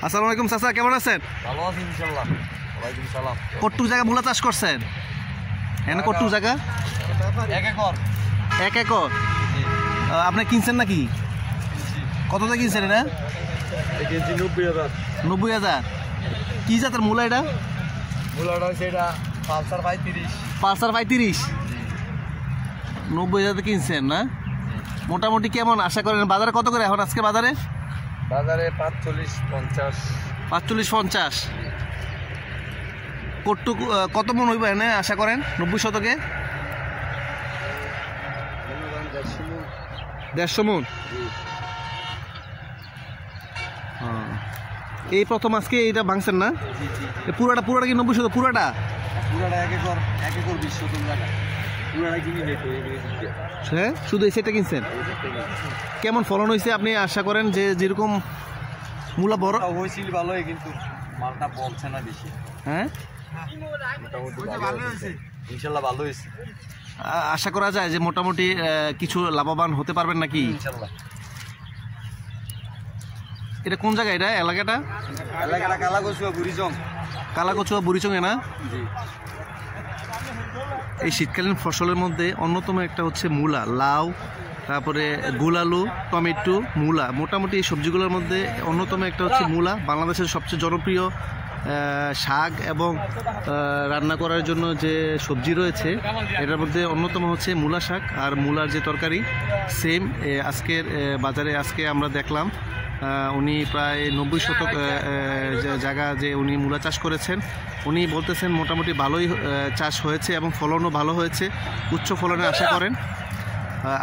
আসসালামু আলাইকুম চাচা, কেমন আছেন? ভালো আছি ইনশাআল্লাহ। ওয়ালাইকুম সালাম। কতটুকু জায়গা মূলা চাষ করছেন? এখানে কতটুকু জায়গা? 1 একর। 1 একর। আপনি কিনছেন নাকি? কত টাকা কিনছেন এটা? কিনছি 90,000। 90,000। কি জাতের মূলা এটা? মূলাটা সেটা পালসার 35। পালসার 35। 90,000 কিনছেন না? মোটামুটি কেমন আশা করেন? বাজারে কত করে এখন আজকে বাজারে? বাজারে 45-50। 45-50। কতটুকু কত মন হইব এনে আশা করেন 90 শতকে? 150 মন। এই প্রথম আজকে এইটা ভাঙছেন না? পুরাটা কি 90 শতক? পুরাটা 1 একর। 1 একর 20 শতক জায়গা পুরাটা কিনে নেই। হ্যাঁ, শুধু এই সেটটা কিনছেন? কেমন ফলন হয়েছে আপনি আশা করেন? যে যেরকম মূলা বড় হয়েছিল ভালোই, কিন্তু মালটা বলছে না বেশি। হ্যাঁ, ইনশাল্লাহ ভালো হয়েছে। আশা করা যায় যে মোটামুটি কিছু লাভবান হতে পারবেন নাকি? ইনশাল্লাহ। এটা কোন জায়গা? এটা এলাকাটা কালাকচুয়া বুড়িচং না? এই শীতকালীন ফসলের মধ্যে অন্যতম একটা হচ্ছে মূলা, লাউ, তারপরে গুলালু, টমেটো, মূলা। মোটামুটি এই সবজিগুলোর মধ্যে অন্যতম একটা হচ্ছে মূলা। বাংলাদেশের সবচেয়ে জনপ্রিয় শাক এবং রান্না করার জন্য যে সবজি রয়েছে এটার মধ্যে অন্যতম হচ্ছে মূলা শাক আর মূলার যে তরকারি। সেম আজকের বাজারে আজকে আমরা দেখলাম উনি প্রায় 90 শতক জায়গা যে উনি মূলা চাষ করেছেন। উনি বলতেছেন মোটামুটি ভালোই চাষ হয়েছে এবং ফলনও ভালো হয়েছে, উচ্চ ফলনের আশা করেন।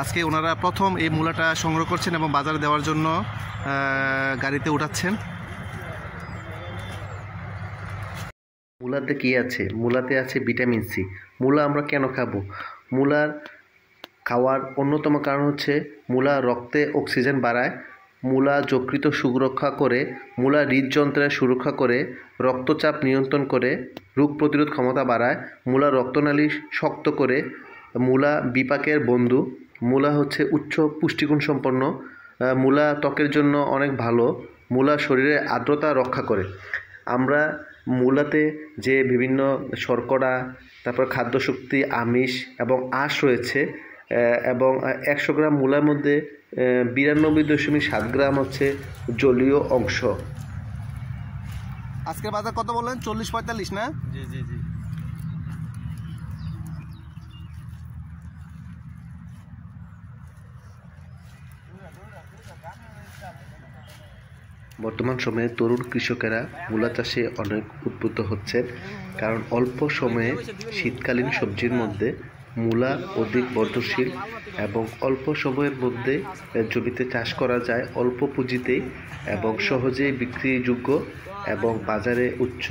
আজকে ওনারা প্রথম এই মূলাটা সংগ্রহ করছেন এবং বাজারে দেওয়ার জন্য গাড়িতে উঠাচ্ছেন। মূলাতে কি আছে? মূলাতে আছে ভিটামিন সি। মূলা আমরা কেন খাবো? মূলার খাওয়ার অন্যতম কারণ হচ্ছে মূলা রক্তে অক্সিজেন বাড়ায়, মূলা যকৃত সুরক্ষা করে, মূলা হৃদযন্ত্রের সুরক্ষা করে, রক্তচাপ নিয়ন্ত্রণ করে, রোগ প্রতিরোধ ক্ষমতা বাড়ায়, মূলা রক্তনালী শক্ত করে, মূলা বিপাকের বন্ধু, মূলা হচ্ছে উচ্চ পুষ্টিগুণ সম্পন্ন, মূলা ত্বকের জন্য অনেক ভালো, মূলা শরীরের আর্দ্রতা রক্ষা করে। আমরা মূলাতে যে বিভিন্ন শর্করা, তারপর খাদ্যশক্তি, আমিষ এবং আঁশ রয়েছে এবং 100 গ্রাম মূলার মধ্যে 92.7 গ্রাম হচ্ছে জলীয় অংশ। আজকের বাজার কত বললেন? 40-45 না? জি জি জি। বর্তমান সময়ে তরুণ কৃষকেরা মূলা চাষে অনেক উদ্বুদ্ধ হচ্ছেন, কারণ অল্প সময়ে শীতকালীন সবজির মধ্যে মূলা অধিক বর্ধনশীল এবং অল্প সময়ের মধ্যে জমিতে চাষ করা যায় অল্প পুঁজিতেই এবং সহজেই বিক্রিযোগ্য এবং বাজারে উচ্চ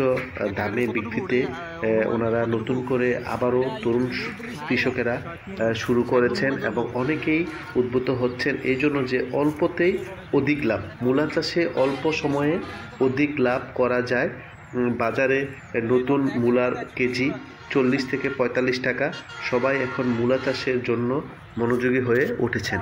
দামে বিক্রিতে ওনারা নতুন করে আবারও তরুণ কৃষকেরা শুরু করেছেন এবং অনেকেই উদ্বুদ্ধ হচ্ছেন এই জন্য যে অল্পতেই অধিক লাভ। মূলা চাষে অল্প সময়ে অধিক লাভ করা যায়। বাজারে নতুন মূলার কেজি 40 থেকে 45 টাকা। সবাই এখন মূলা চাষের জন্য মনোযোগী হয়ে উঠেছেন।